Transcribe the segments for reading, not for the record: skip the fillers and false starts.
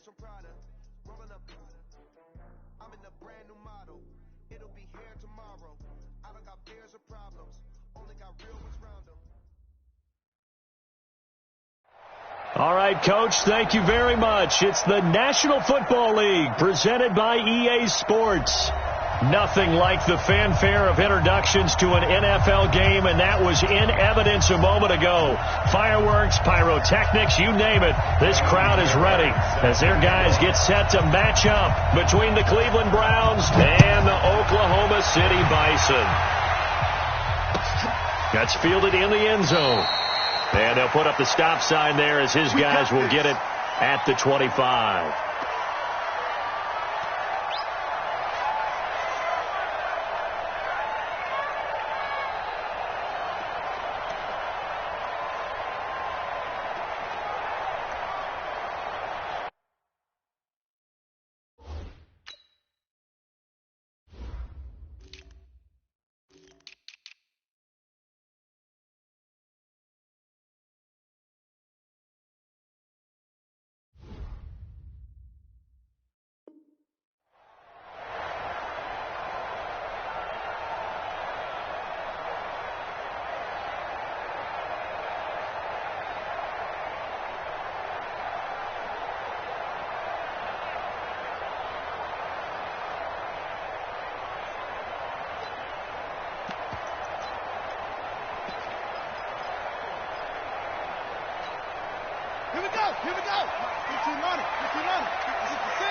from Prada, rolling up. I'm in a brand new model. It'll be here tomorrow. I don't got fears or problems. Only got real ones round them. All right, Coach, thank you very much. It's the National Football League presented by EA Sports. Nothing like the fanfare of introductions to an NFL game, and that was in evidence a moment ago. Fireworks, pyrotechnics, you name it. This crowd is ready as their guys get set to match up between the Cleveland Browns and the Oklahoma City Bison. That's fielded in the end zone. And they'll put up the stop sign there as his guys will get it at the 25. Here we go. 15 on it. Is it the 6?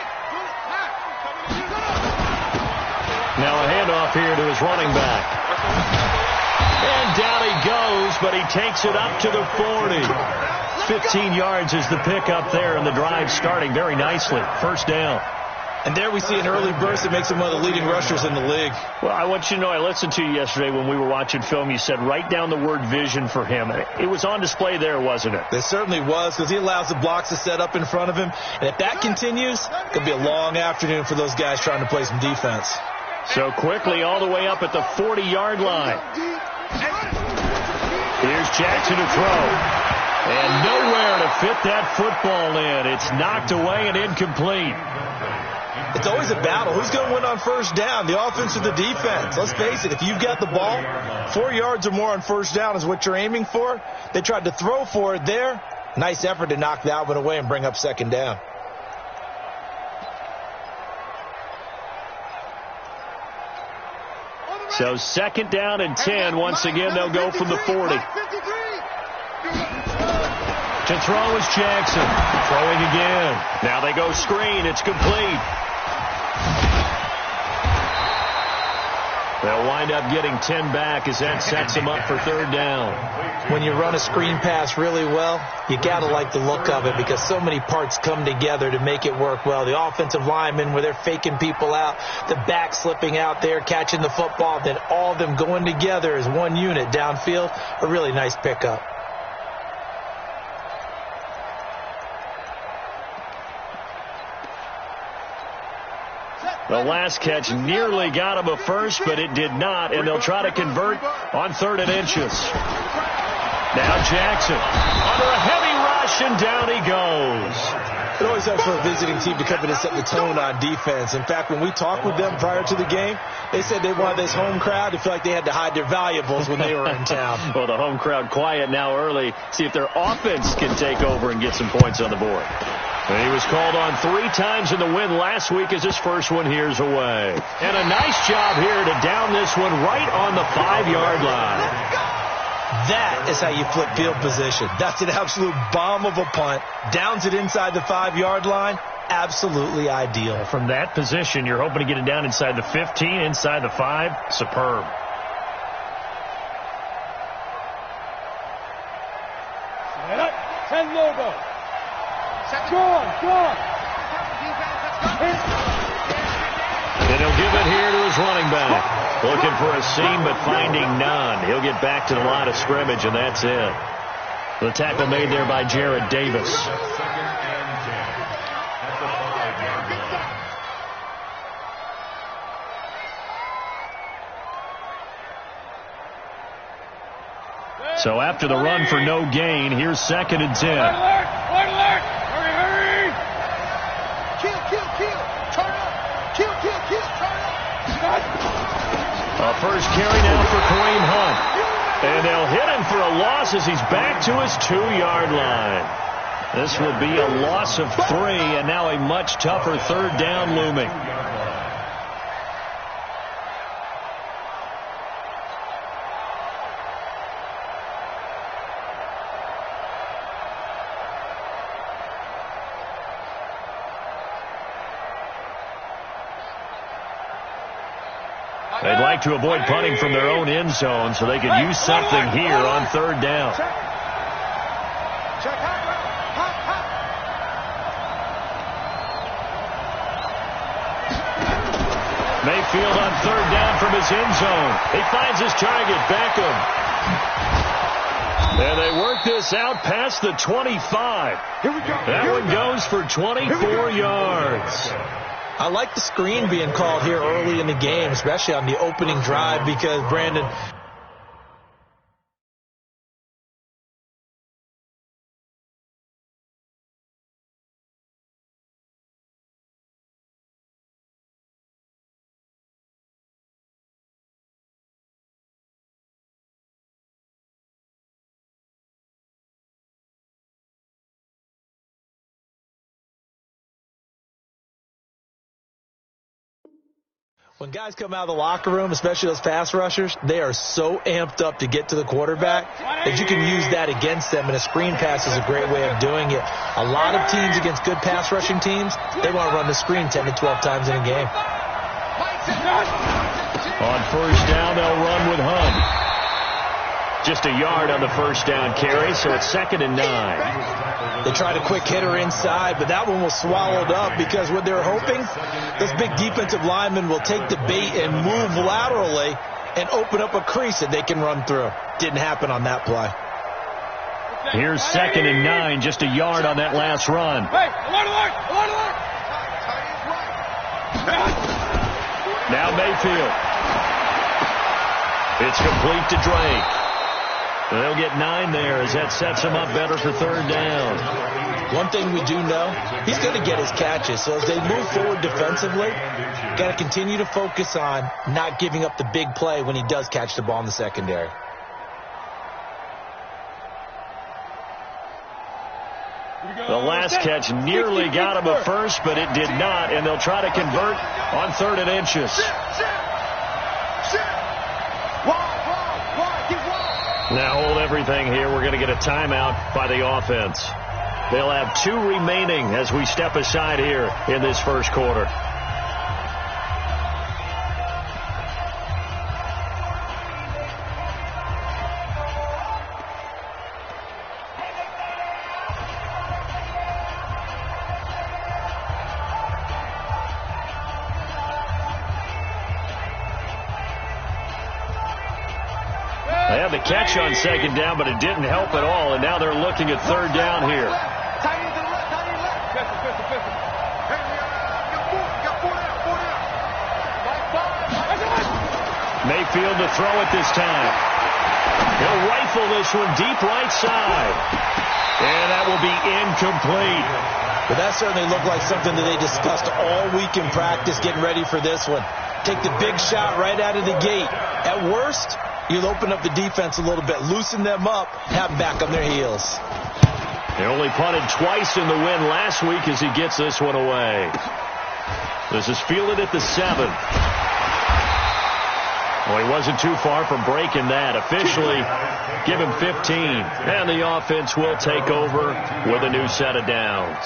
Now a handoff here to his running back. And down he goes, but he takes it up to the 40. 15 yards is the pickup there, and the drive starting very nicely. First down. And there we see an early burst that makes him one of the leading rushers in the league. Well, I want you to know, I listened to you yesterday when we were watching film. You said write down the word vision for him. It was on display there, wasn't it? It certainly was, because he allows the blocks to set up in front of him. And if that continues, it could be a long afternoon for those guys trying to play some defense. So quickly all the way up at the 40-yard line. Here's Jackson to throw. And nowhere to fit that football in. It's knocked away and incomplete. It's always a battle. Who's going to win on first down, the offense or the defense? Let's face it, if you've got the ball, 4 yards or more on first down is what you're aiming for. They tried to throw for it there. Nice effort to knock that one away and bring up second down. So second down and 10. Once again, they'll go from the 40. To throw is Jackson. Throwing again. Now they go screen. It's complete. They'll wind up getting 10 back as that sets them up for third down. When you run a screen pass really well, you got to like the look of it because so many parts come together to make it work well. The offensive linemen where they're faking people out, the back slipping out there, catching the football, then all of them going together as one unit downfield. A really nice pickup. The last catch nearly got him a first, but it did not, and they'll try to convert on 3rd and inches. Now Jackson under a heavy rush, and down he goes. It always helps for a visiting team to come in and set the tone on defense. In fact, when we talked with them prior to the game, they said they wanted this home crowd to feel like they had to hide their valuables when they were in town. Well, the home crowd quiet now early. See if their offense can take over and get some points on the board. And he was called on 3 times in the win last week as his first one here's away. And a nice job here to down this one right on the 5-yard line. That is how you flip field position. That's an absolute bomb of a punt. Downs it inside the 5-yard line. Absolutely ideal. From that position, you're hoping to get it down inside the 15, inside the 5. Superb. Ten logo. Go on. And he'll give it here to his running back. Looking for a seam, but finding none. He'll get back to the line of scrimmage, and that's it. The tackle made there by Jared Davis. So after the run for no gain, here's 2nd and 10. Alert! Hurry! And they'll hit him for a loss as he's back to his 2-yard line. This will be a loss of 3, and now a much tougher third down looming. They'd like to avoid punting from their own end zone so they could use something here on third down. Mayfield on third down from his end zone. He finds his target, Beckham. And they work this out past the 25. That one goes for 24 yards. I like the screen being called here early in the game, especially on the opening drive, because, Brandon, when guys come out of the locker room, especially those pass rushers, they are so amped up to get to the quarterback that you can use that against them, and a screen pass is a great way of doing it. A lot of teams against good pass rushing teams, they want to run the screen 10 to 12 times in a game. On first down, they'll run with Hunt. Just a yard on the first down carry, so it's 2nd and 9. They tried a quick hitter inside, but that one was swallowed up because what they're hoping, those big defensive linemen will take the bait and move laterally and open up a crease that they can run through. Didn't happen on that play. Here's 2nd and 9, just a yard on that last run. Now Mayfield. It's complete to Drake. They'll get 9 there as that sets him up better for third down. One thing we do know, he's going to get his catches. So as they move forward defensively, got to continue to focus on not giving up the big play when he does catch the ball in the secondary. The last catch nearly got him a first, but it did not, and they'll try to convert on 3rd and inches. Now hold everything here. We're going to get a timeout by the offense. They'll have 2 remaining as we step aside here in this first quarter. They had the catch on 2nd down, but it didn't help at all, and now they're looking at 3rd down here. Mayfield to throw it this time. He'll rifle this one deep right side. And that will be incomplete. But that certainly looked like something that they discussed all week in practice getting ready for this one. Take the big shot right out of the gate. At worst, you'll open up the defense a little bit, loosen them up, have them back on their heels. They only punted twice in the win last week as he gets this one away. This is fielded at the 7. Well, he wasn't too far from breaking that. Officially, give him 15. And the offense will take over with a new set of downs.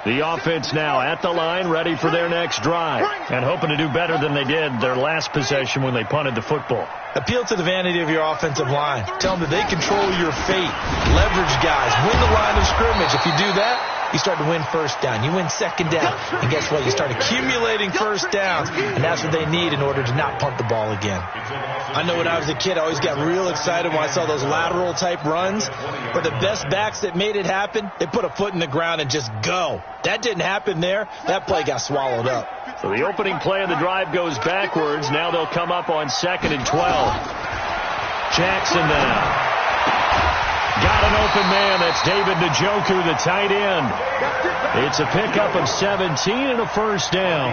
The offense now at the line, ready for their next drive, and hoping to do better than they did their last possession when they punted the football. Appeal to the vanity of your offensive line. Tell them that they control your fate. Leverage guys. Win the line of scrimmage. If you do that, you start to win first down. You win 2nd down. And guess what? You start accumulating first downs, and that's what they need in order to not punt the ball again. I know when I was a kid, I always got real excited when I saw those lateral-type runs. But the best backs that made it happen, they put a foot in the ground and just go. That didn't happen there. That play got swallowed up. So the opening play of the drive goes backwards. Now they'll come up on 2nd and 12. Jackson now. Got an open man. That's David Njoku, the tight end. It's a pickup of 17 and a first down.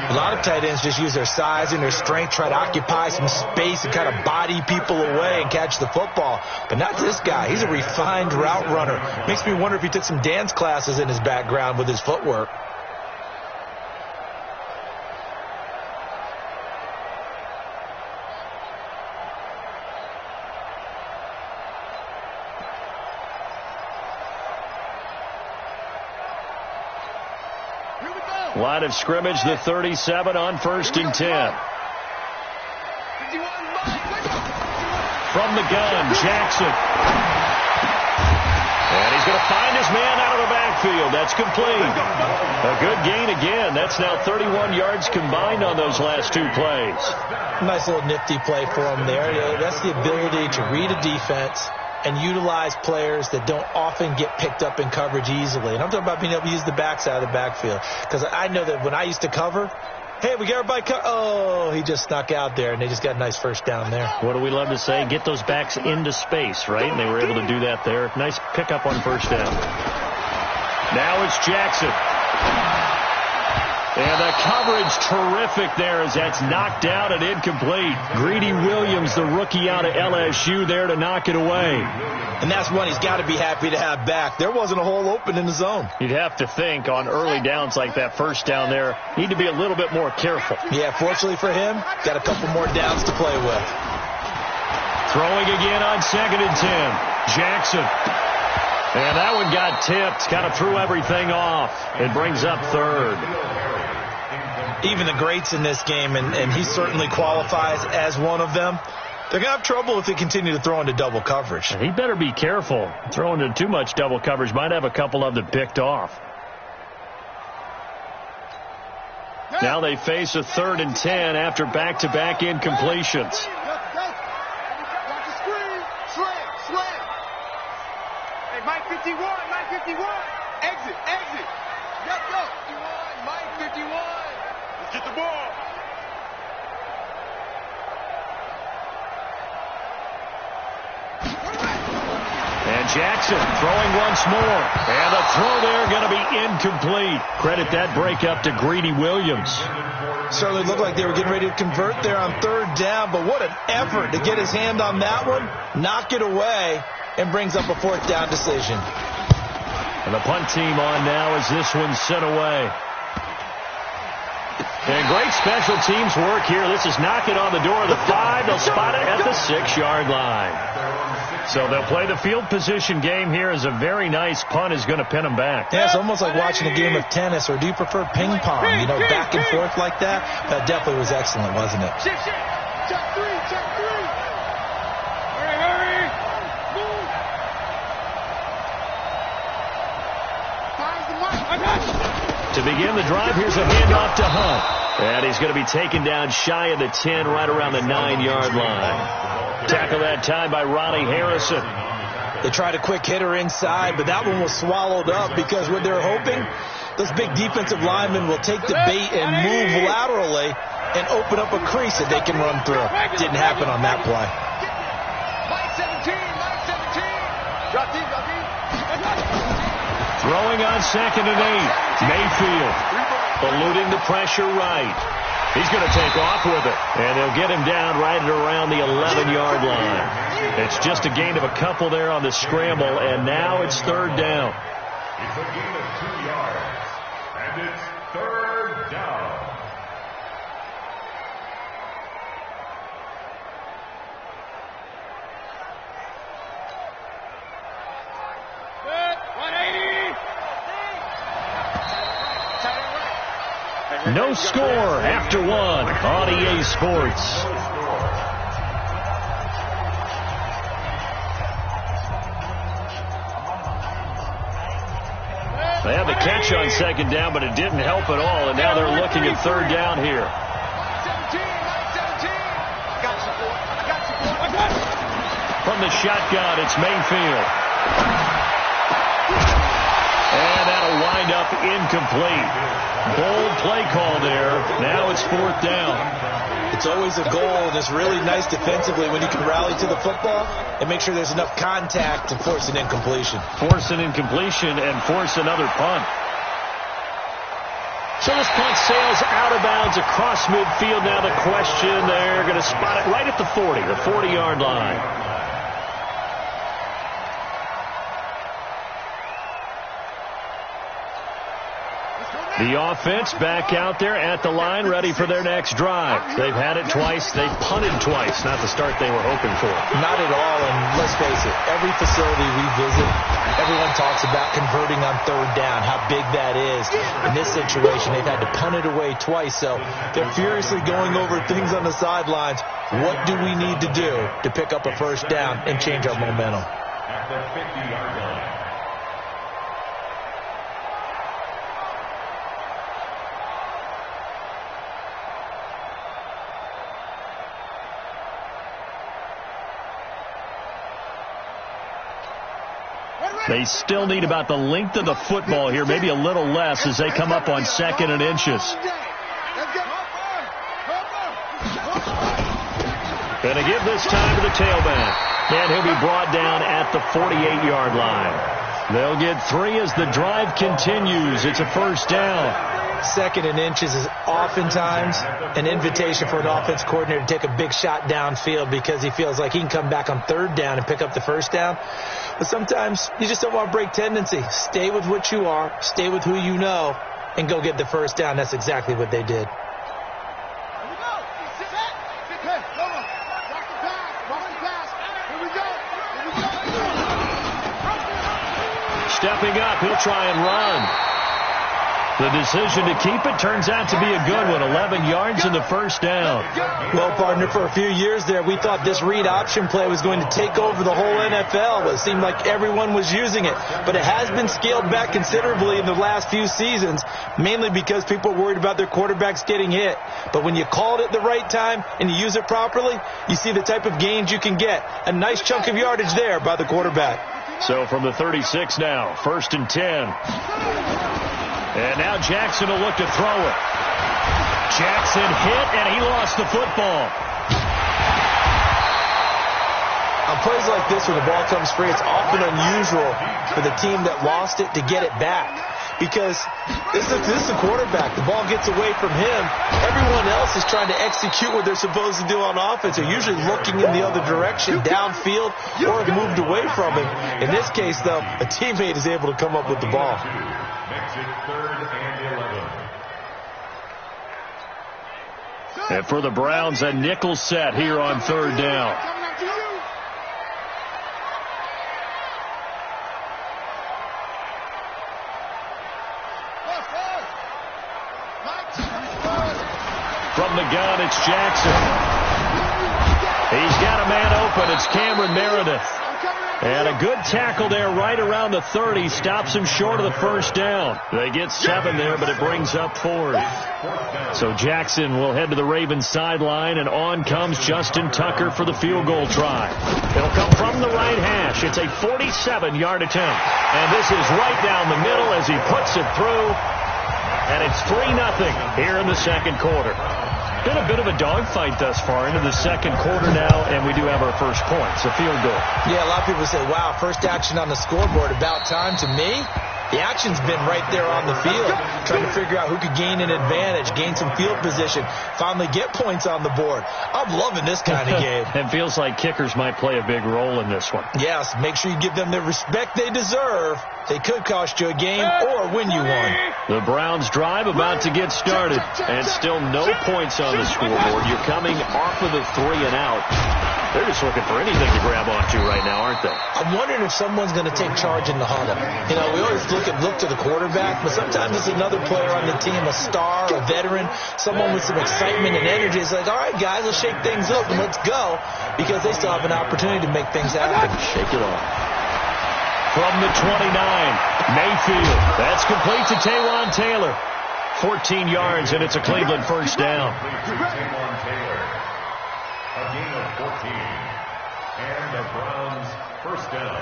A lot of tight ends just use their size and their strength, try to occupy some space and kind of body people away and catch the football. But not this guy. He's a refined route runner. Makes me wonder if he took some dance classes in his background with his footwork. Line of scrimmage, the 37 on 1st and 10. From the gun, Jackson. And he's going to find his man out of the backfield. That's complete. A good gain again. That's now 31 yards combined on those last two plays. Nice little nifty play for him there. That's the ability to read a defense and utilize players that don't often get picked up in coverage easily. And I'm talking about being able to use the backside of the backfield. Because I know that when I used to cover, hey, we got everybody oh, he just snuck out there, and they just got a nice first down there. What do we love to say? Get those backs into space, right? And they were able to do that there. Nice pickup on first down. Now it's Jackson. And the coverage terrific there as that's knocked down and incomplete. Greedy Williams, the rookie out of LSU, there to knock it away. And that's one he's got to be happy to have back. There wasn't a hole open in the zone. You'd have to think on early downs like that first down there, need to be a little bit more careful. Yeah, fortunately for him, got a couple more downs to play with. Throwing again on 2nd and 10. Jackson. And that one got tipped, kind of threw everything off. It brings up 3rd. Even the greats in this game, and he certainly qualifies as one of them, they're going to have trouble if they continue to throw into double coverage. He better be careful. Throwing into too much double coverage might have a couple of them picked off. Now they face a 3rd and 10 after back-to-back incompletions. Mike 51, Mike 51. Exit. Yep, go. 51, Mike 51. Let's get the ball. And Jackson throwing once more. And the throw there going to be incomplete. Credit that breakup to Greedy Williams. Certainly looked like they were getting ready to convert there on 3rd down, but what an effort to get his hand on that one, knock it away, and brings up a 4th down decision. And the punt team on now as this one's sent away. And great special teams work here. This is knock it on the door of the 5. They'll spot it at the 6-yard line. So they'll play the field position game here as a very nice punt is going to pin them back. Yeah, it's almost like watching a game of tennis, or do you prefer ping pong? You know, back and forth like that? That definitely was excellent, wasn't it? Check 3. Hurry. Move. Find the mark. I got you. To begin the drive, here's a handoff to Hunt. And he's going to be taken down shy of the 10, right around the 9-yard line. Tackle that time by Ronnie Harrison. They tried a quick hitter inside, but that one was swallowed up because what they're hoping, those big defensive linemen will take the bait and move laterally and open up a crease that they can run through. Didn't happen on that play. Mike 17. Drop deep. Throwing on 2nd and 8. Mayfield eluding the pressure right. He's going to take off with it. And they'll get him down right at around the 11-yard line. It's just a gain of a couple there on the scramble, and now it's 3rd down. It's a gain of 2 yards, and it's 3rd down. No score after 1 on EA Sports. They had the catch on 2nd down, but it didn't help at all, and now they're looking at 3rd down here. From the shotgun, it's Mayfield. And that'll wind up incomplete. Bold play call there. Now it's 4th down. It's always a goal, and it's really nice defensively when you can rally to the football and make sure there's enough contact to force an incompletion. Force an incompletion and force another punt. So this punt sails out of bounds across midfield. Now the question, they're going to spot it right at the 40, the 40-yard line. The offense back out there at the line, ready for their next drive. They've had it twice. They've punted twice. Not the start they were hoping for. Not at all, and let's face it, every facility we visit, everyone talks about converting on 3rd down, how big that is. In this situation, they've had to punt it away twice, so they're furiously going over things on the sidelines. What do we need to do to pick up a 1st down and change our momentum? At the 50-yard line. They still need about the length of the football here, maybe a little less as they come up on 2nd and inches. Going to give this time to the tailback. And he'll be brought down at the 48-yard line. They'll get 3 as the drive continues. It's a 1st down. 2nd and inches is oftentimes an invitation for an offense coordinator to take a big shot downfield because he feels like he can come back on 3rd down and pick up the 1st down. But sometimes you just don't want to break tendency. Stay with what you are, stay with who you know, and go get the 1st down. That's exactly what they did. Stepping up, he'll try and run. The decision to keep it turns out to be a good one. 11 yards in the 1st down. Well, partner, for a few years there, we thought this read option play was going to take over the whole NFL. It seemed like everyone was using it. But it has been scaled back considerably in the last few seasons, mainly because people are worried about their quarterbacks getting hit. But when you call it at the right time and you use it properly, you see the type of gains you can get. A nice chunk of yardage there by the quarterback. So from the 36 now, 1st and 10. And now Jackson will look to throw it. Jackson hit, and he lost the football. On plays like this, when the ball comes free, it's often unusual for the team that lost it to get it back. Because this is the quarterback. The ball gets away from him. Everyone else is trying to execute what they're supposed to do on offense. They're usually looking in the other direction, downfield, or have moved away from him. In this case, though, a teammate is able to come up with the ball. Makes it 3rd and 11. And for the Browns, a nickel set here on 3rd down. From the gun, it's Jackson. He's got a man open. It's Cameron Meredith. And a good tackle there right around the 30. Stops him short of the 1st down. They get 7 there, but it brings up 4th. So Jackson will head to the Ravens sideline, and on comes Justin Tucker for the field goal try. It'll come from the right hash. It's a 47-yard attempt. And this is right down the middle as he puts it through. And it's 3-0 here in the 2nd quarter. Been a bit of a dogfight thus far into the 2nd quarter now, and we do have our first points, a field goal. Yeah, a lot of people say, wow, first action on the scoreboard, about time. To me, the action's been right there on the field, trying to figure out who could gain an advantage, gain some field position, finally get points on the board. I'm loving this kind of game. It feels like kickers might play a big role in this one. Yes, make sure you give them the respect they deserve. They could cost you a game or win you one. The Browns drive about to get started, and still no points on the scoreboard. You're coming off of the 3 and out. They're just looking for anything to grab onto right now, aren't they? I'm wondering if someone's going to take charge in the huddle. You know, we always look to the quarterback, but sometimes it's another player on the team, a star, a veteran, someone with some excitement and energy. It's like, all right, guys, let's shake things up and let's go, because they still have an opportunity to make things happen. Shake it off. From the 29, Mayfield. That's complete to Taywan Taylor. 14 yards, and it's a Cleveland 1st down. Taywan Taylor. A gain of 14. And the Browns 1st down.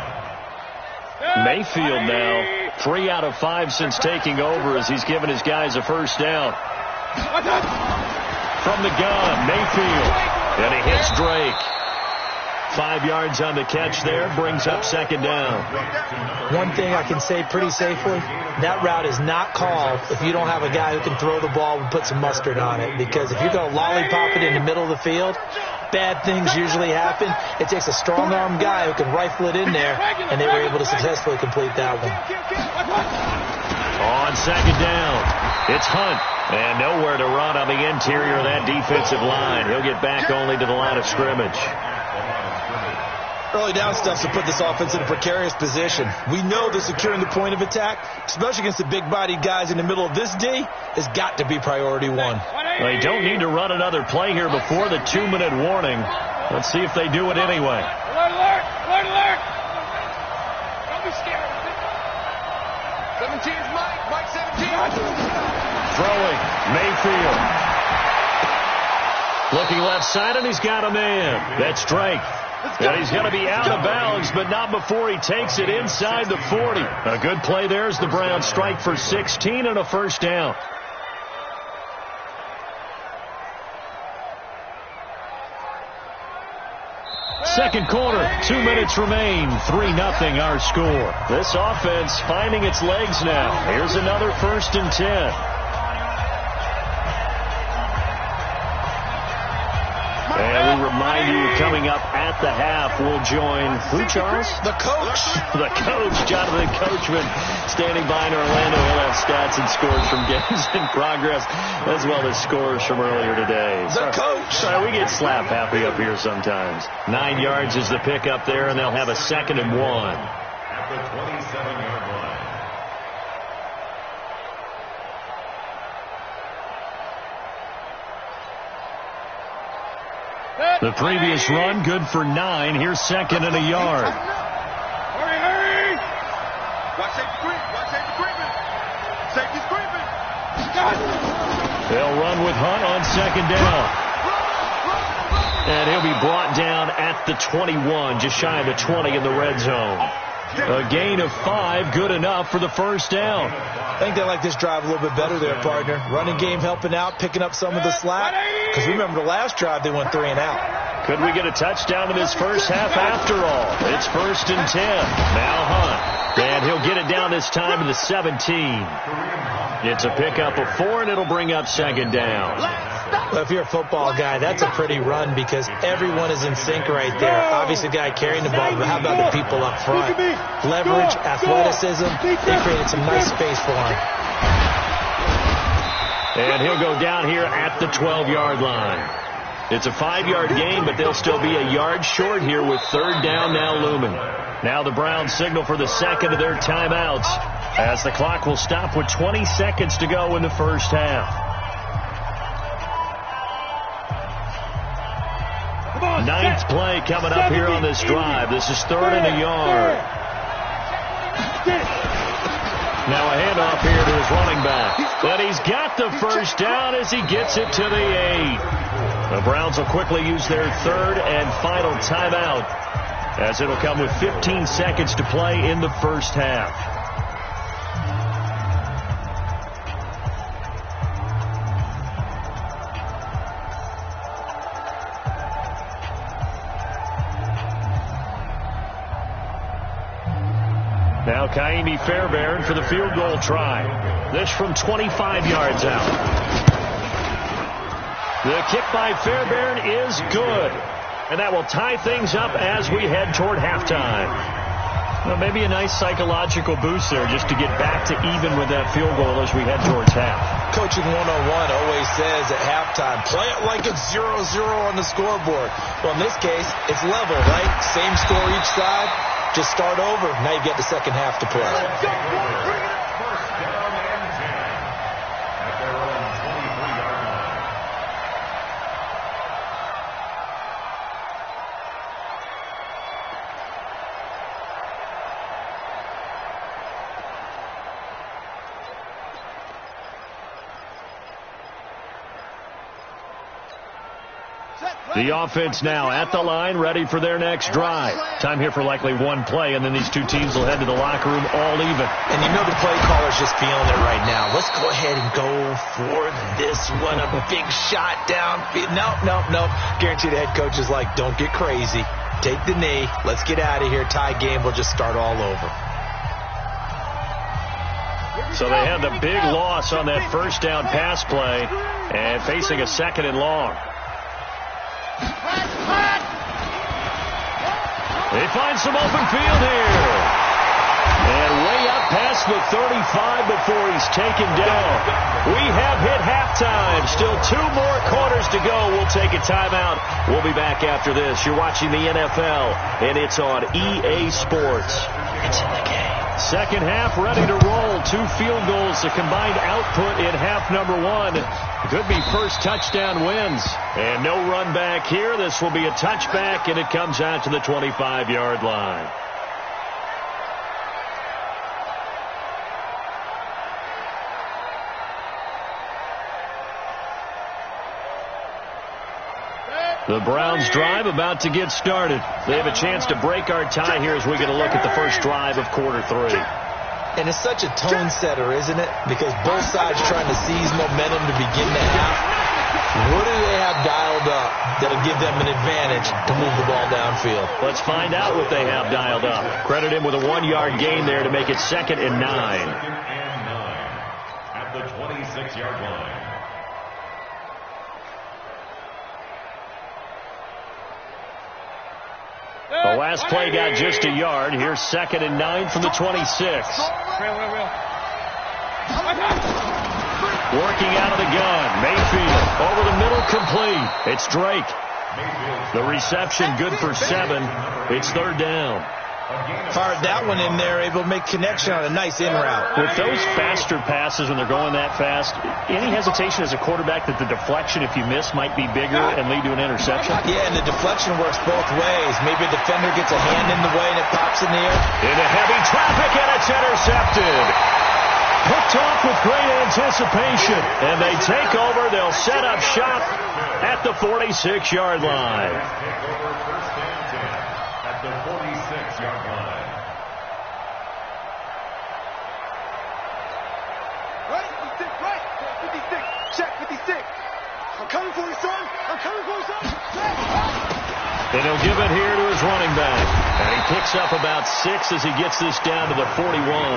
Mayfield now 3 out of 5 since taking over as he's given his guys a first down. From the gun, Mayfield. And he hits Drake. 5 yards on the catch there, brings up second down. One thing I can say pretty safely, that route is not called if you don't have a guy who can throw the ball and put some mustard on it. Because if you're going to lollipop it in the middle of the field, bad things usually happen. It takes a strong-arm guy who can rifle it in there, and they were able to successfully complete that one. On second down, it's Hunt. And nowhere to run on the interior of that defensive line. He'll get back only to the line of scrimmage. Early down stuff to put this offense in a precarious position. We know that securing the point of attack, especially against the big-bodied guys in the middle of this D, has got to be priority one. They don't need to run another play here before the 2-minute warning. Let's see if they do it anyway. Alert! Alert! Alert! Don't be scared. 17 is Mike. Mike 17. Throwing, Mayfield. Looking left side, and he's got a man. That's Drake. And he's going to be out of bounds, but not before he takes it inside the 40. A good play there as the Browns strike for 16 and a first down. Second quarter, 2 minutes remain, 3-0 our score. This offense finding its legs now. Here's another 1st and 10. And we remind you, coming up at the half, we'll join who, Charles? The coach. The coach, Jonathan Coachman, standing by in Orlando. He'll have stats and scores from games in progress, as well as scores from earlier today. The coach. Sorry, we get slap happy up here sometimes. 9 yards is the pickup there, and they'll have a 2nd and 1. At the 27-yard line. The previous run, good for 9. Here's 2nd and a yard. Hurry, hurry! Watch safety creep. Watch safety creeping. Safety's creeping. They'll run with Hunt on 2nd down. And he'll be brought down at the 21, just shy of the 20 in the red zone. A gain of 5, good enough for the first down. I think they like this drive a little bit better there, partner. Running game helping out, picking up some of the slack. Because remember the last drive, they went 3 and out. Could we get a touchdown in this first half after all? It's 1st and 10. Now Hunt. And he'll get it down this time to the 17. It's a pickup of 4, and it'll bring up 2nd down. Well, if you're a football guy, that's a pretty run because everyone is in sync right there. Obviously, the guy carrying the ball, but how about the people up front? Leverage, athleticism, they created some nice space for him. And he'll go down here at the 12-yard line. It's a 5-yard gain, but they'll still be a yard short here with 3rd down now looming. Now the Browns signal for the 2nd of their timeouts as the clock will stop with 20 seconds to go in the first half. 9th play coming up here on this drive. This is 3rd and a yard. Now a handoff here to his running back. And he's got the first down as he gets it to the 8. The Browns will quickly use their 3rd and final timeout as it'll come with 15 seconds to play in the first half. Now Kaimi Fairbairn for the field goal try. This from 25 yards out. The kick by Fairbairn is good. And that will tie things up as we head toward halftime. Well, maybe a nice psychological boost there just to get back to even with that field goal as we head towards half. Coaching 101 always says at halftime, play it like it's 0-0 on the scoreboard. Well, in this case, it's level, right? Same score each side. Just start over. Now you get the second half to play. First down and 10 at their own 23-yard line. The offense now at the line, ready for their next drive. Time here for likely one play, and then these two teams will head to the locker room all even. And you know the play caller's just feeling it right now. Let's go ahead and go for this one. A big shot down. No. Guarantee the head coach is like, don't get crazy. Take the knee. Let's get out of here. Tie game. We'll just start all over. So they had the big loss on that first down pass play and facing a second and long. They find some open field here. And way up past the 35 before he's taken down. We have hit halftime. Still 2 more quarters to go. We'll take a timeout. We'll be back after this. You're watching the NFL, and it's on EA Sports. It's in the game. Second half ready to roll. 2 field goals, the combined output in half number 1. Could be first touchdown wins. And no run back here. This will be a touchback, and it comes out to the 25-yard line. The Browns drive about to get started. They have a chance to break our tie here as we get a look at the first drive of quarter 3. And it's such a tone setter, isn't it? Because both sides trying to seize momentum to begin the half. What do they have dialed up that'll give them an advantage to move the ball downfield? Let's find out what they have dialed up. Credit him with a 1-yard gain there to make it 2nd and 9. At the 26-yard line. The last play got just a yard. Here's 2nd and 9 from the 26. Working out of the gun. Mayfield over the middle, complete. It's Drake. The reception good for 7. It's 3rd down. Fired that one in there, able to make connection on a nice in route. With those faster passes when they're going that fast, any hesitation as a quarterback that the deflection, if you miss, might be bigger and lead to an interception? Yeah, and the deflection works both ways. Maybe a defender gets a hand in the way and it pops in the air. Into heavy traffic, and it's intercepted. Picked off with great anticipation. And they take over. They'll set up shop at the 46-yard line. At the 46-yard line. Right, 56, check 56. I'm coming for you, son. I'm coming for you, son. And he'll give it here to his running back. And he picks up about 6 as he gets this down to the 41.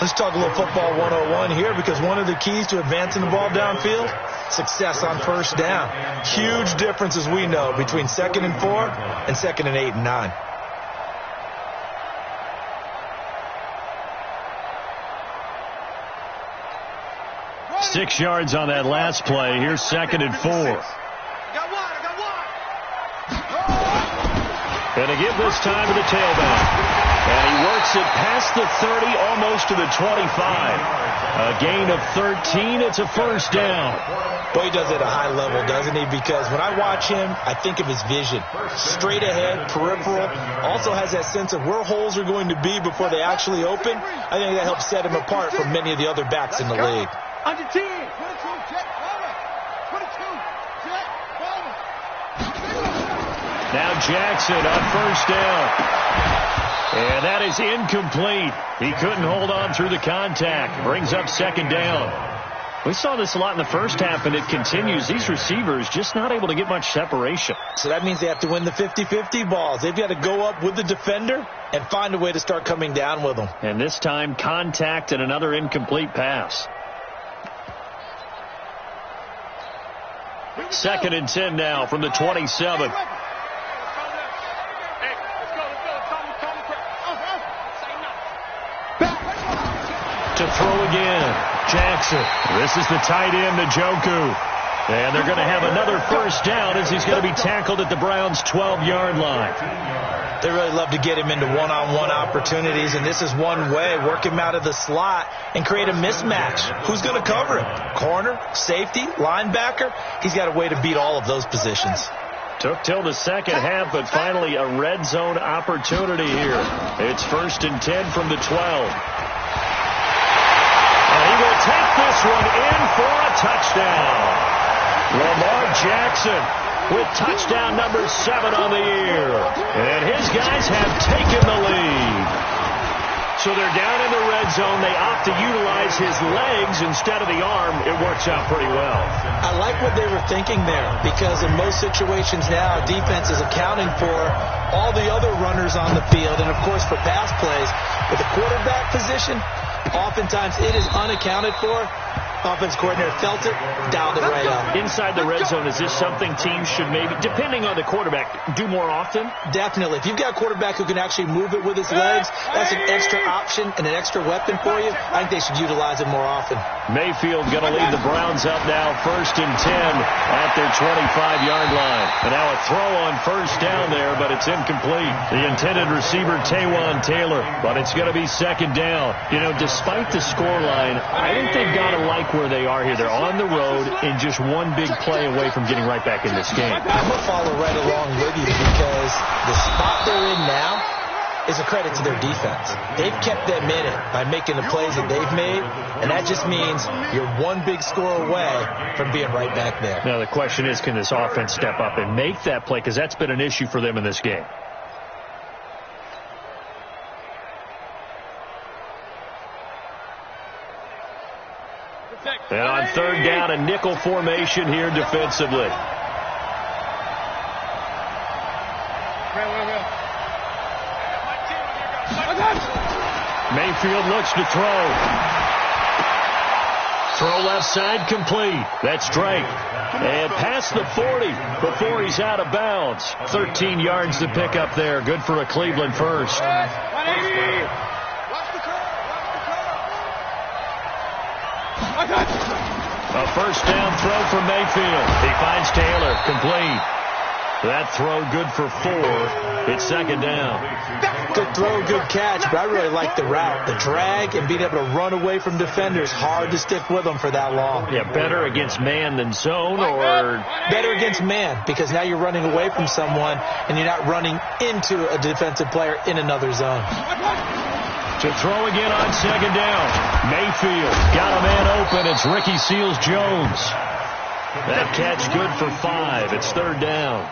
Let's talk a little football 101 here, because one of the keys to advancing the ball downfield, success on first down. Huge difference, as we know, between 2nd and 4 and 2nd and 8 and 9. Six yards on that last play. Here's 2nd and 4. I got one. And to give this time to the tailback. And he works it past the 30, almost to the 25. A gain of 13. It's a first down. Boy, he does it at a high level, doesn't he? Because when I watch him, I think of his vision. Straight ahead, peripheral. Also has that sense of where holes are going to be before they actually open. I think that helps set him apart from many of the other backs in the league. Under 10. 22, check, over. 22, check, over. Now Jackson on first down. And that is incomplete. He couldn't hold on through the contact. Brings up 2nd down. We saw this a lot in the first half, and it continues. These receivers just not able to get much separation. So that means they have to win the 50-50 balls. They've got to go up with the defender and find a way to start coming down with them. And this time, contact and another incomplete pass. 2nd and 10 now from the 27. To throw again, Jackson. This is the tight end, Njoku. And they're going to have another first down as he's going to be tackled at the Browns' 12-yard line. They really love to get him into one-on-one opportunities, and this is one way. Work him out of the slot and create a mismatch. Who's going to cover him? Corner, safety, linebacker? He's got a way to beat all of those positions. Took till the second half, but finally a red zone opportunity here. It's 1st and 10 from the 12. And he will take this one in for a touchdown. Lamar Jackson with touchdown number 7 on the year. And his guys have taken the lead. So they're down in the red zone. They opt to utilize his legs instead of the arm. It works out pretty well. I like what they were thinking there, because in most situations now, defense is accounting for all the other runners on the field and, of course, for pass plays. But the quarterback position, oftentimes it is unaccounted for. Offense coordinator felt it, dialed it right up. Inside the red zone, is this something teams should maybe, depending on the quarterback, do more often? Definitely. If you've got a quarterback who can actually move it with his legs, that's an extra option and an extra weapon for you. I think they should utilize it more often. Mayfield going to lead the Browns up now, 1st and 10 at their 25-yard line. And now a throw on first down there, but it's incomplete. The intended receiver, Taywan Taylor, but it's going to be 2nd down. You know, despite the scoreline, I think they've got to like where they are here. They're on the road and just one big play away from getting right back in this game. I'm going to follow right along with you, because the spot they're in now is a credit to their defense. They've kept them in it by making the plays that they've made, and that just means you're one big score away from being right back there. Now the question is, can this offense step up and make that play? Because that's been an issue for them in this game. And on 3rd down, a nickel formation here defensively. Mayfield looks to throw. Throw left side, complete. That's Drake. And past the 40 before he's out of bounds. 13 yards to pick up there. Good for a Cleveland first. A first down throw from Mayfield. He finds Taylor, complete. That throw good for 4. It's 2nd down. Good throw, good catch, but I really like the route. The drag and being able to run away from defenders, hard to stick with them for that long. Yeah, better against man than zone, or? Better against man, because now you're running away from someone and you're not running into a defensive player in another zone. To throw again on 2nd down. Mayfield got a man open. It's Ricky Seals-Jones. That catch good for 5. It's 3rd down.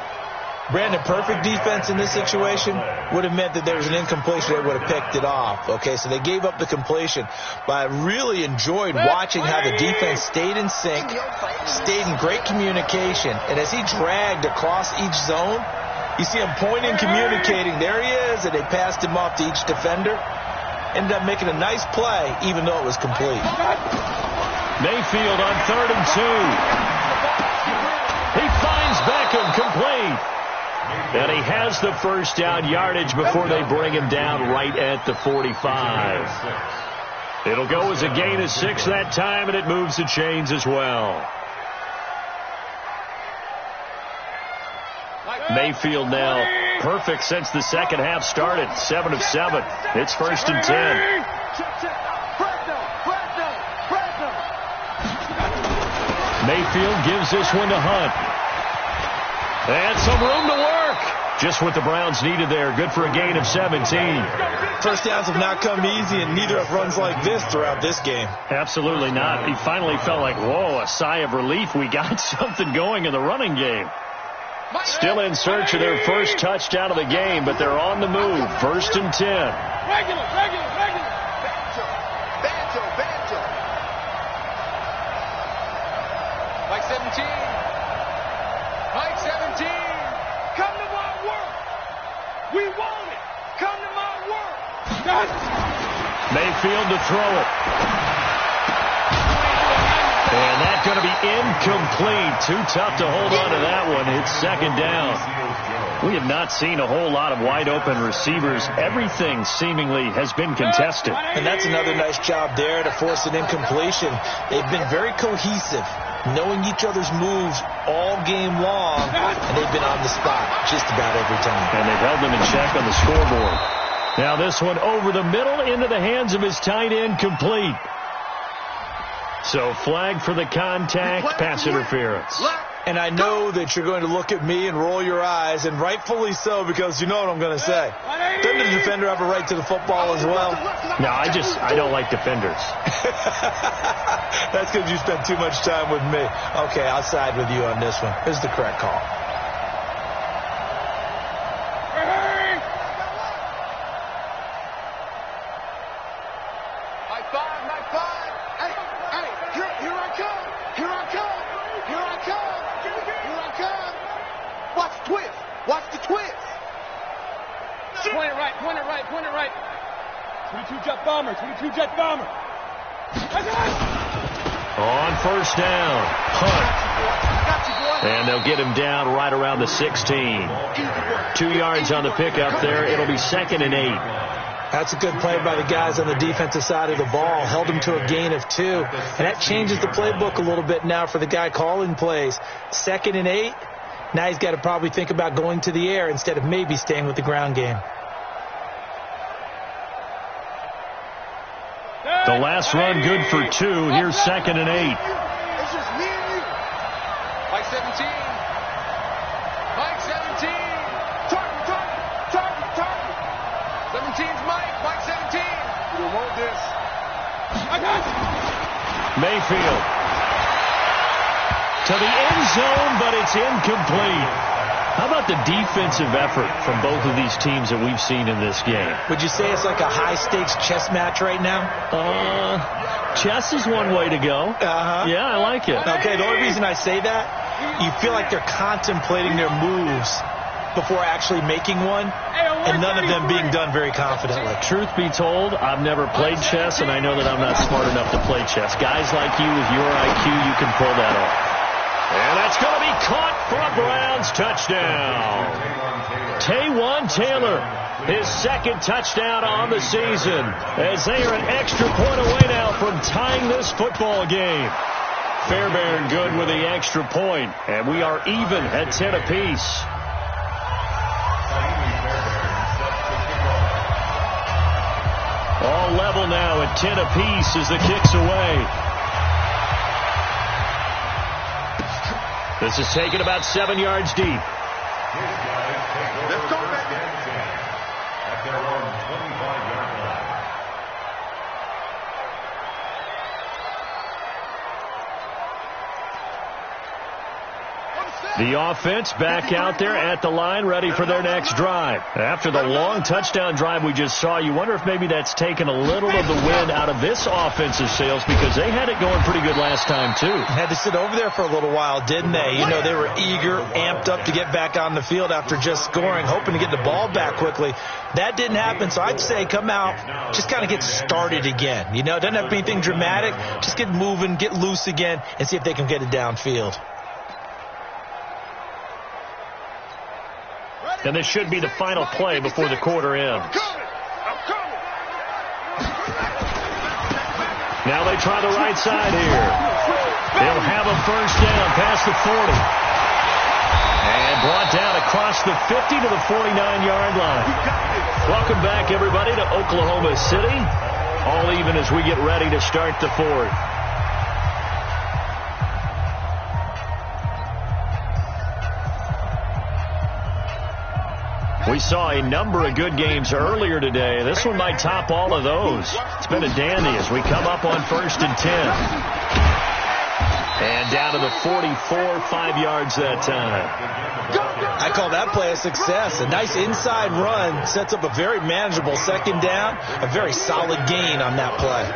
Brandon, perfect defense in this situation would have meant that there was an incompletion. They would have picked it off. Okay, so they gave up the completion. But I really enjoyed watching how the defense stayed in sync, stayed in great communication. And as he dragged across each zone, you see him pointing, communicating. There he is, and they passed him off to each defender. Ended up making a nice play, even though it was complete. Mayfield on 3rd and 2. He finds Beckham, complete. And he has the first down yardage before they bring him down right at the 45. It'll go as a gain of 6 that time, and it moves the chains as well. Mayfield now perfect since the second half started. 7 of 7. It's 1st and 10. Mayfield gives this one to Hunt. And some room to work. Just what the Browns needed there. Good for a gain of 17. First downs have not come easy, and neither have runs like this throughout this game. Absolutely not. He finally felt like, whoa, a sigh of relief. We got something going in the running game. Still in search of their first touchdown of the game, but they're on the move. 1st and 10. Regular. Banjo. Mike 17. Mike 17. Come to my work. We want it. Come to my work. Mayfield to throw it. And that's going to be incomplete. Too tough to hold on to that one. It's 2nd down. We have not seen a whole lot of wide-open receivers. Everything seemingly has been contested. And that's another nice job there to force an incompletion. They've been very cohesive, knowing each other's moves all game long, and they've been on the spot just about every time. And they've held them in check on the scoreboard. Now this one over the middle into the hands of his tight end, complete. So flag for the contact, pass interference. And I know that you're going to look at me and roll your eyes, and rightfully so, because you know what I'm going to say. Doesn't the defender have a right to the football as well? No, I don't like defenders. That's because you spent too much time with me. Okay, I'll side with you on this one. This is the correct call. High five, high five. Hey, here I come. Here I come. Here I come. Here I come. Watch the twist. Watch the twist. Point it right, point it right, point it right. 22 jet bomber, 22 jet bomber. On first down, punt. And they'll get him down right around the 16. 2 yards on the pickup there. It'll be 2nd and 8. That's a good play by the guys on the defensive side of the ball. Held him to a gain of 2. And that changes the playbook a little bit now for the guy calling plays. 2nd and 8. Now he's got to probably think about going to the air instead of maybe staying with the ground game. The last run good for 2. Here's 2nd and 8. It's just me and you. Mike 17. Mike 17. Target. 17's Mike. Mike 17. We want this. I got it. Mayfield to the end zone, but it's incomplete. How about the defensive effort from both of these teams that we've seen in this game? Would you say it's like a high-stakes chess match right now? Chess is one way to go. Yeah, I like it. Okay, the only reason I say that, you feel like they're contemplating their moves before actually making one, and none of them being done very confidently. Truth be told, I've never played chess, and I know that I'm not smart enough to play chess. Guys like you with your IQ, you can pull that off. And that's going to be caught for a Browns touchdown. Taywan Taylor, his 2nd touchdown on the season, as they are an extra point away now from tying this football game. Fairbairn good with the extra point, and we are even at 10 apiece. All level now at 10 apiece as the kick's away. This is taken about 7 yards deep. Let's go, baby. At their own 25-yard line. The offense back out there at the line, ready for their next drive. After the long touchdown drive we just saw, you wonder if maybe that's taken a little of the wind out of this offensive sails, because they had it going pretty good last time, too. Had to sit over there for a little while, didn't they? You know, they were eager, amped up to get back on the field after just scoring, hoping to get the ball back quickly. That didn't happen, so I'd say come out, just kind of get started again. You know, it doesn't have to be anything dramatic. Just get moving, get loose again, and see if they can get it downfield. And this should be the final play before the quarter ends. Now they try the right side here. They'll have a first down past the 40. And brought down across the 50 to the 49-yard line. Welcome back, everybody, to Oklahoma City. All even as we get ready to start the 4th. We saw a number of good games earlier today. This one might top all of those. It's been a dandy as we come up on 1st and 10. And down to the 44, 5 yards that time. I call that play a success. A nice inside run sets up a very manageable 2nd down. A very solid gain on that play.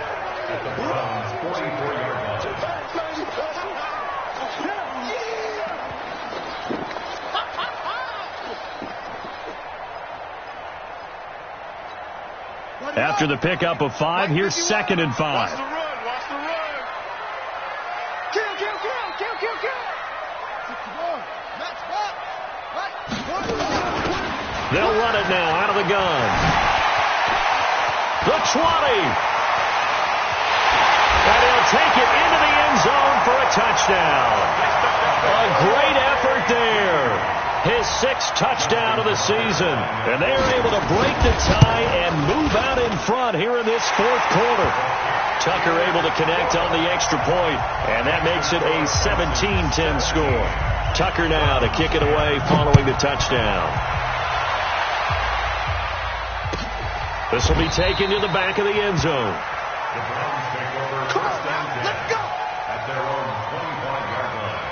After the pickup of 5, here's 2nd and 5. Watch the run. They'll run it now out of the gun. The 20. And he'll take it into the end zone for a touchdown. A great effort there. His 6th touchdown of the season. And they are able to break the tie and move out in front here in this 4th quarter. Tucker able to connect on the extra point, and that makes it a 17-10 score. Tucker now to kick it away following the touchdown. This will be taken to the back of the end zone. The Browns take over first down at their own 25-yard line.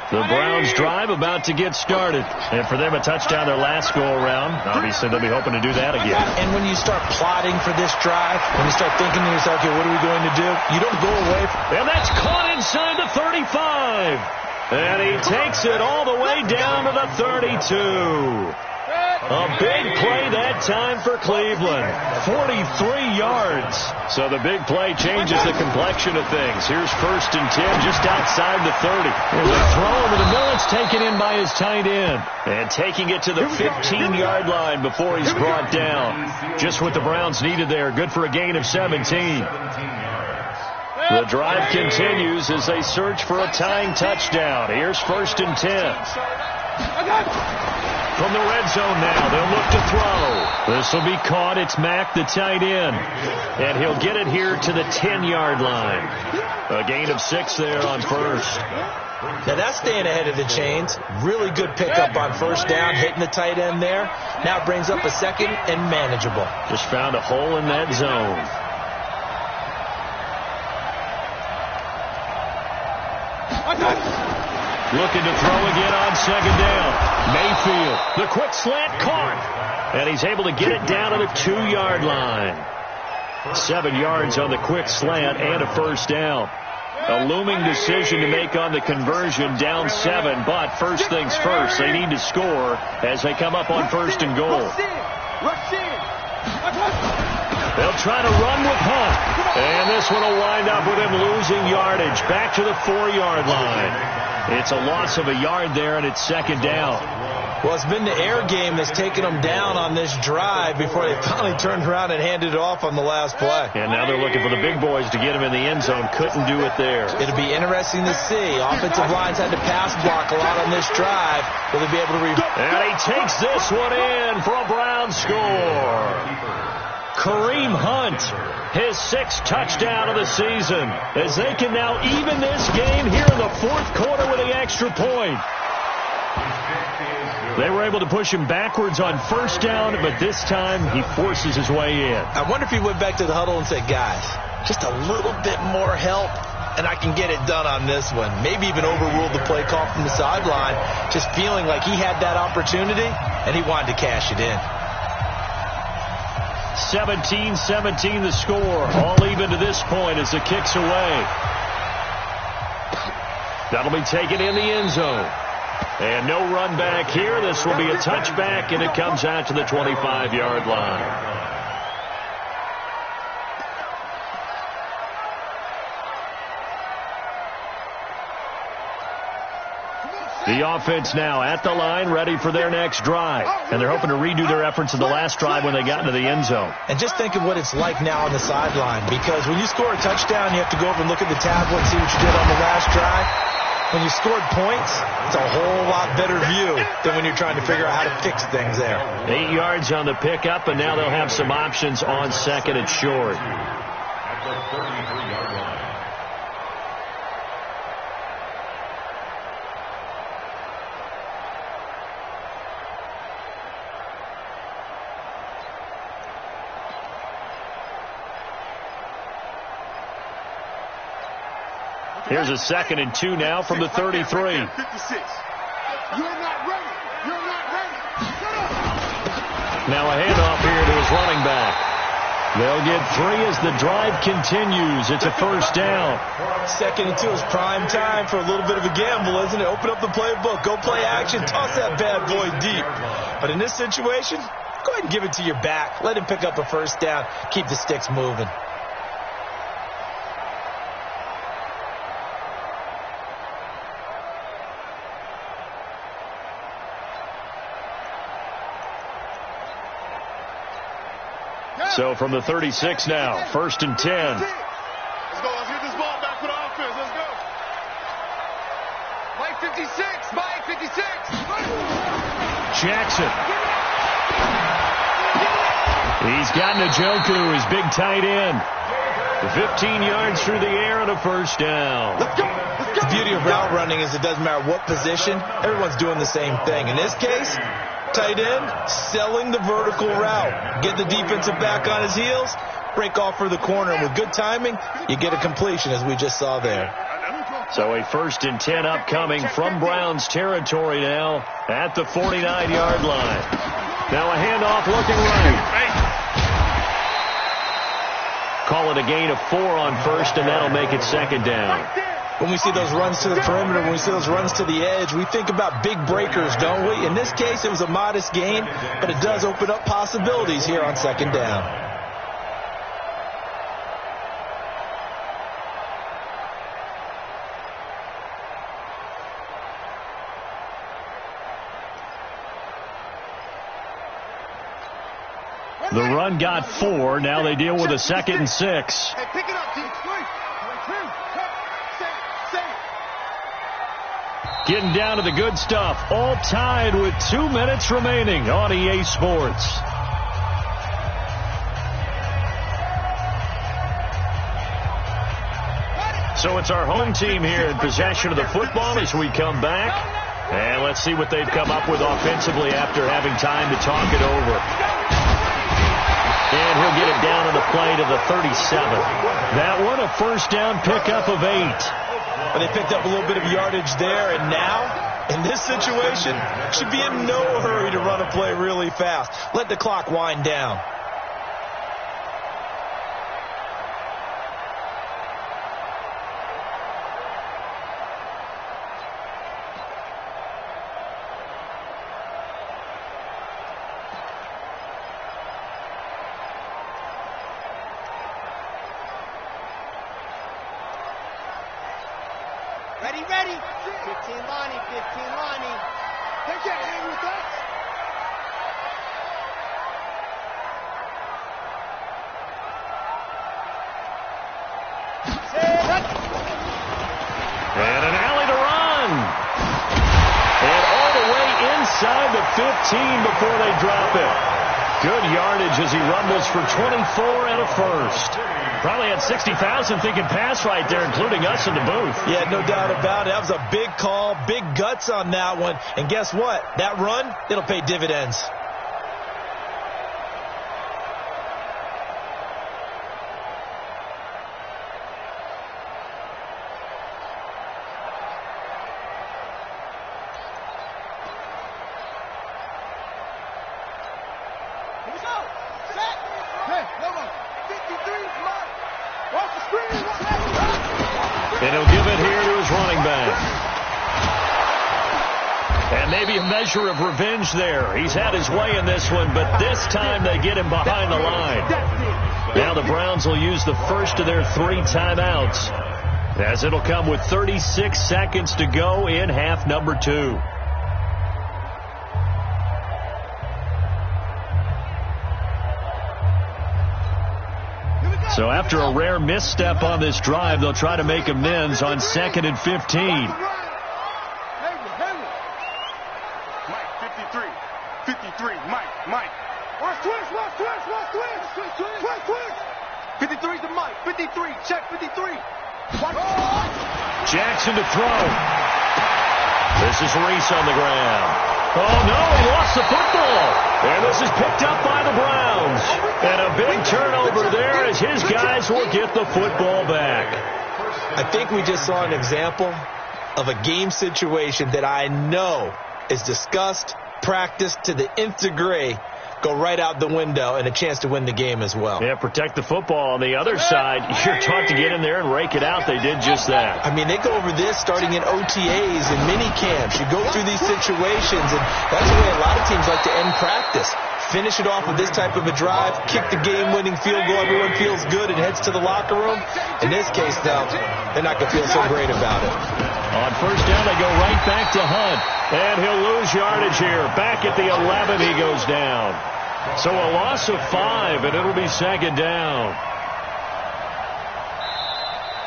The Browns drive about to get started. And for them, a touchdown their last go-around. Obviously, they'll be hoping to do that again. And when you start plotting for this drive, when you start thinking to yourself, okay, what are we going to do? You don't go away. And that's caught inside the 35. And he takes it all the way down to the 32. A big play that time for Cleveland. 43 yards. So the big play changes the complexion of things. Here's 1st and 10 just outside the 30. There's a throw over the middle. It's taken in by his tight end. And taking it to the 15-yard line before he's brought down. Just what the Browns needed there. Good for a gain of 17. The drive continues as they search for a tying touchdown. Here's 1st and 10. From the red zone now, they'll look to throw. This will be caught. It's Mack, the tight end. And he'll get it here to the 10-yard line. A gain of 6 there on 1st. Now that's staying ahead of the chains. Really good pickup on 1st down, hitting the tight end there. Now brings up a 2nd and manageable. Just found a hole in that zone. Looking to throw again on 2nd down. Mayfield, the quick slant caught. And he's able to get it down to the 2-yard line. 7 yards on the quick slant and a 1st down. A looming decision to make on the conversion, down 7. But first things first, they need to score as they come up on 1st and goal. They'll try to run with Hunt. And this one will wind up with him losing yardage. Back to the 4-yard line. It's a loss of a yard there, and it's 2nd down. Well, it's been the air game that's taken them down on this drive before they finally turned around and handed it off on the last play. And now they're looking for the big boys to get him in the end zone. Couldn't do it there. It'll be interesting to see. Offensive lines had to pass block a lot on this drive. Will they be able to And he takes this one in for a Brown score. Kareem Hunt, his 6th touchdown of the season, as they can now even this game here in the 4th quarter with the extra point. They were able to push him backwards on 1st down, but this time he forces his way in. I wonder if he went back to the huddle and said, guys, just a little bit more help, and I can get it done on this one. Maybe even overruled the play call from the sideline, just feeling like he had that opportunity, and he wanted to cash it in. 17-17 the score. All even to this point as the kick's away. That'll be taken in the end zone. And no run back here. This will be a touchback, and it comes out to the 25-yard line. The offense now at the line, ready for their next drive. And they're hoping to redo their efforts in the last drive when they got into the end zone. And just think of what it's like now on the sideline, because when you score a touchdown, you have to go over and look at the tablet and see what you did on the last drive. When you scored points, it's a whole lot better view than when you're trying to figure out how to fix things there. 8 yards on the pickup, and now they'll have some options on 2nd and short. At the 33-yard line. Here's a 2nd and 2 now from the 33. 56. You're not ready. You're not ready. Now a handoff here to his running back. They'll get 3 as the drive continues. It's a 1st down. 2nd and 2 is prime time for a little bit of a gamble, isn't it? Open up the playbook. Go play action. Toss that bad boy deep. But in this situation, go ahead and give it to your back. Let him pick up a 1st down. Keep the sticks moving. So from the 36 now, 1st and 10. Let's go. Let's get this ball back for the offense. Let's go. Mike 56. Mike 56. Jackson. He's He's got Njoku, his big tight end. 15 yards through the air and a first down. Let's go. Let's go. The beauty of route running is it doesn't matter what position, everyone's doing the same thing. In this case, tight end, selling the vertical route. Get the defensive back on his heels, break off for the corner, and with good timing, you get a completion, as we just saw there. So a 1st and 10 upcoming from Browns territory now at the 49-yard line. Now a handoff looking right. Call it a gain of 4 on 1st, and that'll make it 2nd down. When we see those runs to the perimeter, when we see those runs to the edge, we think about big breakers, don't we? In this case, it was a modest gain, but it does open up possibilities here on 2nd down. The run got 4. Now they deal with a 2nd and 6. Hey, pick it up, G. Getting down to the good stuff. All tied with 2 minutes remaining on EA Sports. So it's our home team here in possession of the football as we come back. And let's see what they've come up with offensively after having time to talk it over. And he'll get it down to the play to the 37. That one, a 1st down pickup of 8. But they picked up a little bit of yardage there, and now, in this situation, should be in no hurry to run a play really fast. Let the clock wind down. Ready. 15 Lonnie. They can't hang with us. And an alley to run. And all the way inside the 15 before they drop it. Good yardage as he rumbles for 24 and a 1st. Probably had 60,000 thinking pass right there, including us in the booth. Yeah, no doubt about it. That was a big call, big guts on that one. And guess what? That run, it'll pay dividends. And he'll give it here to his running back. And maybe a measure of revenge there. He's had his way in this one, but this time they get him behind the line. Now the Browns will use the first of their 3 timeouts, as it'll come with 36 seconds to go in half number 2. So after a rare misstep on this drive, they'll try to make amends on 2nd and 15. Mike, 53, Mike. Watch twist. 53's to Mike, 53, check 53. Jackson to throw. This is Reese on the ground. Oh, no, he lost the football. And this is picked up by the Browns. And a big turnover there as his guys will get the football back. I think we just saw an example of a game situation that I know is discussed, practiced to the nth degree, go right out the window, and a chance to win the game as well. Yeah, protect the football. On the other side, you're taught to get in there and rake it out. They did just that. I mean, they go over this starting in OTAs and mini camps. You go through these situations, and that's the way a lot of teams like to end practice. Finish it off with this type of a drive, kick the game-winning field goal. Everyone feels good and heads to the locker room. In this case, though, they're not going to feel so great about it. On 1st down, they go right back to Hunt. And he'll lose yardage here. Back at the 11, he goes down. So a loss of 5, and it'll be 2nd down.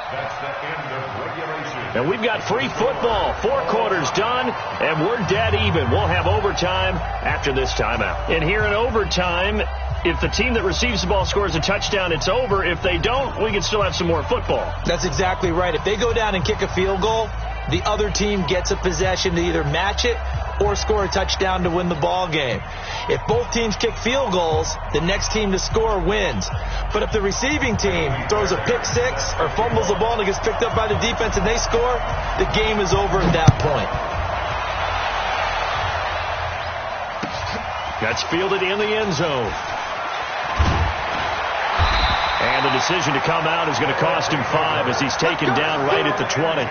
That's the end of regulation. And we've got free football. 4 quarters done, and we're dead even. We'll have overtime after this timeout. And here in overtime, if the team that receives the ball scores a touchdown, it's over. If they don't, we can still have some more football. That's exactly right. If they go down and kick a field goal, the other team gets a possession to either match it or score a touchdown to win the ball game. If both teams kick field goals, the next team to score wins. But if the receiving team throws a pick six or fumbles the ball and it gets picked up by the defense and they score, the game is over at that point. That's fielded in the end zone. And the decision to come out is going to cost him 5 as he's taken down right at the 20.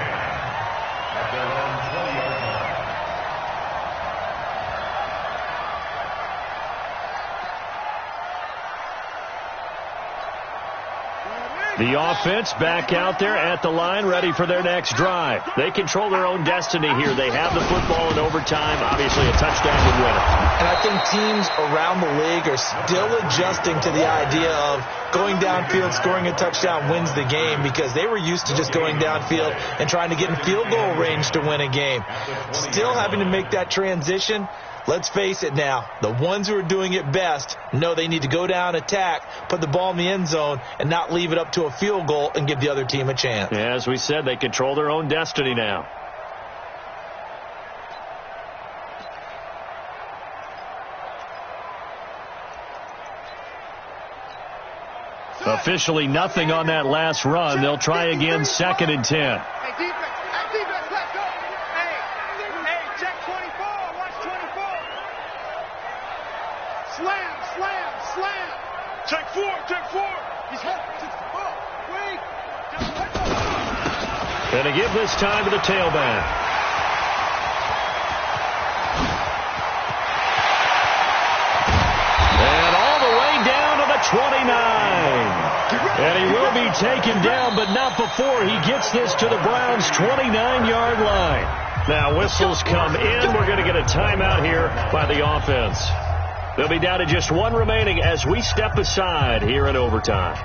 The offense back out there at the line, ready for their next drive. They control their own destiny here. They have the football in overtime. Obviously, a touchdown would win it. And I think teams around the league are still adjusting to the idea of going downfield, scoring a touchdown wins the game, because they were used to just going downfield and trying to get in field goal range to win a game. Still having to make that transition. Let's face it now, the ones who are doing it best know they need to go down, attack, put the ball in the end zone, and not leave it up to a field goal and give the other team a chance. Yeah, as we said, they control their own destiny now. Officially nothing on that last run. They'll try again, 2nd and 10. Take four. He's hit. Wait. Going to give this time to the tailback. And all the way down to the 29. And he will be taken down, but not before he gets this to the Browns' 29-yard line. Now whistles come in. We're going to get a timeout here by the offense. They'll be down to just 1 remaining as we step aside here in overtime.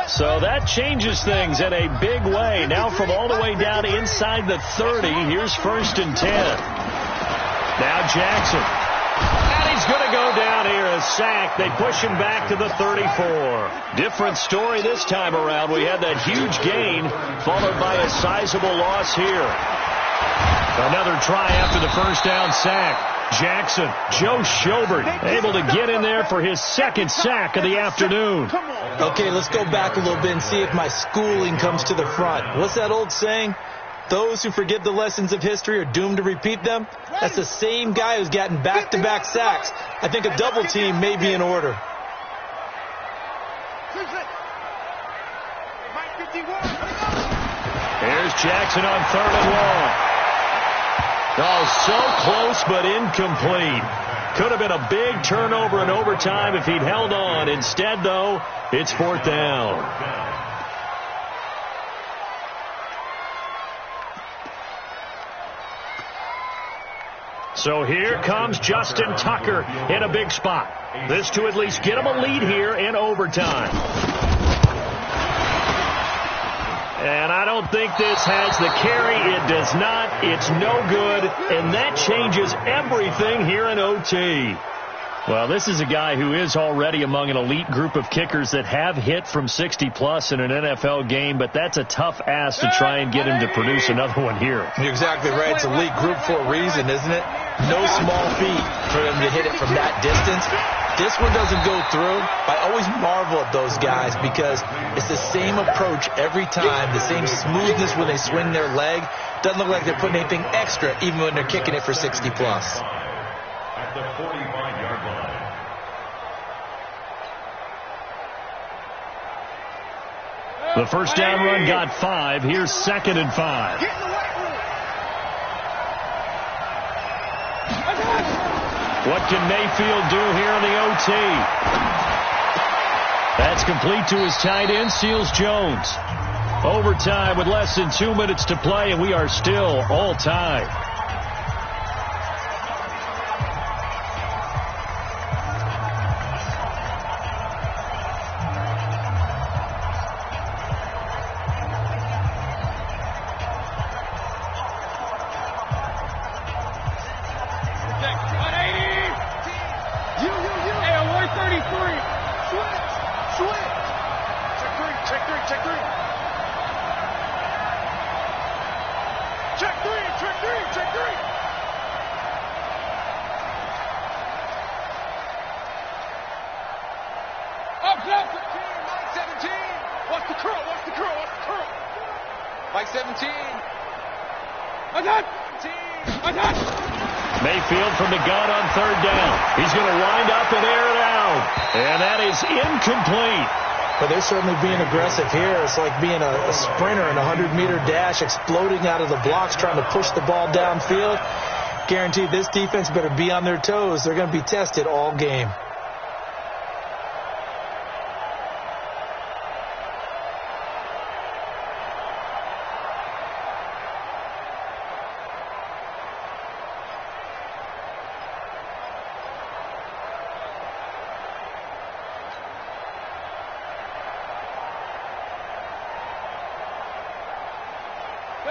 So that changes things in a big way. Now from all the way down inside the 30, here's 1st and 10. Now Jackson. And he's going to go down here, a sack. They push him back to the 34. Different story this time around. We had that huge gain followed by a sizable loss here. Another try after the first down sack. Jackson, Joe Schobert, able to get in there for his 2nd sack of the afternoon. Okay, let's go back a little bit and see if my schooling comes to the front. What's that old saying? Those who forget the lessons of history are doomed to repeat them. That's the same guy who's gotten back-to-back sacks. I think a double team may be in order. Here's Jackson on 3rd and long. Oh, so close but incomplete. Could have been a big turnover in overtime if he'd held on. Instead, though, it's 4th down. So here comes Justin Tucker in a big spot. This to at least get him a lead here in overtime. And I don't think this has the carry. It does not. It's no good. And that changes everything here in OT. Well, this is a guy who is already among an elite group of kickers that have hit from 60-plus in an NFL game, but that's a tough ask to try and get him to produce another one here. You're exactly right. It's elite group for a reason, isn't it? No small feat for him to hit it from that distance. This one doesn't go through. I always marvel at those guys because it's the same approach every time, the same smoothness when they swing their leg. Doesn't look like they're putting anything extra even when they're kicking it for 60-plus. At the 45-yard line. The first down run got 5. Here's 2nd and 5. What can Mayfield do here in the OT? That's complete to his tight end, Seals Jones. Overtime with less than 2 minutes to play, and we are still all tied. check three. Check three, check three, check three. Up, up, 15, Mike 17. Watch the curl, watch the curl, watch the curl. Mike 17. Attack! Attack! Mayfield from the gun on third down. He's going to wind up and air it out. And that is incomplete. But they're certainly being aggressive here. It's like being a sprinter in a 100-meter dash, exploding out of the blocks, trying to push the ball downfield. Guaranteed this defense better be on their toes. They're going to be tested all game.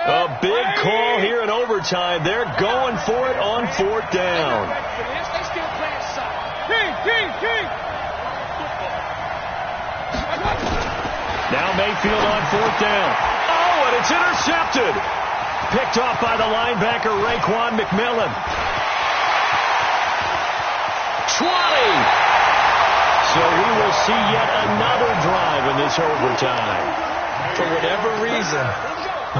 A big call here in overtime. They're going for it on fourth down. They still playing soft. King. Now Mayfield on fourth down. Oh, and it's intercepted. Picked off by the linebacker, Raekwon McMillan. 20. So we will see yet another drive in this overtime. For whatever reason,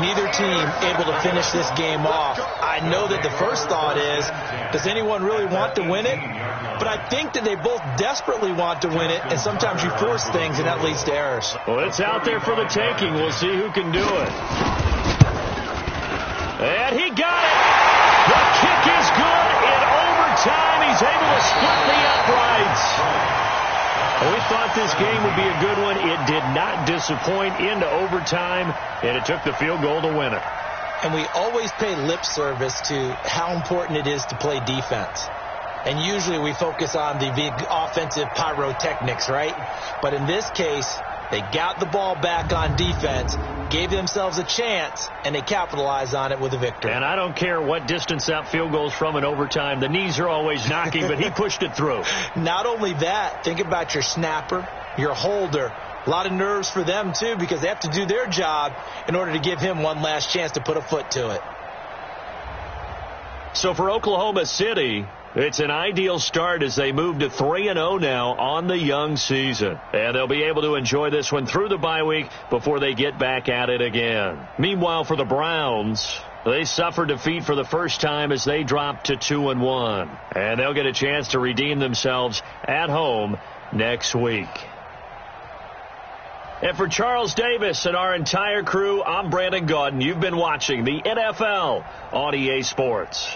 neither team able to finish this game off. I know that the first thought is, does anyone really want to win it? But I think that they both desperately want to win it, and sometimes you force things, and that leads to errors. Well, it's out there for the taking. We'll see who can do it. And he got it. The kick is good. In overtime, he's able to split the uprights. Well, we thought this game would be a good one. It did not disappoint into overtime, and it took the field goal to win it. And we always pay lip service to how important it is to play defense. And usually we focus on the big offensive pyrotechnics, right? But in this case, they got the ball back on defense, gave themselves a chance, and they capitalized on it with a victory. And I don't care what distance that field goes from in overtime. The knees are always knocking, but he pushed it through. Not only that, think about your snapper, your holder. A lot of nerves for them, too, because they have to do their job in order to give him one last chance to put a foot to it. So for Oklahoma City, it's an ideal start as they move to 3-0 now on the young season. And they'll be able to enjoy this one through the bye week before they get back at it again. Meanwhile, for the Browns, they suffered defeat for the first time as they dropped to 2-1. And they'll get a chance to redeem themselves at home next week. And for Charles Davis and our entire crew, I'm Brandon Gaudin. You've been watching the NFL on EA Sports.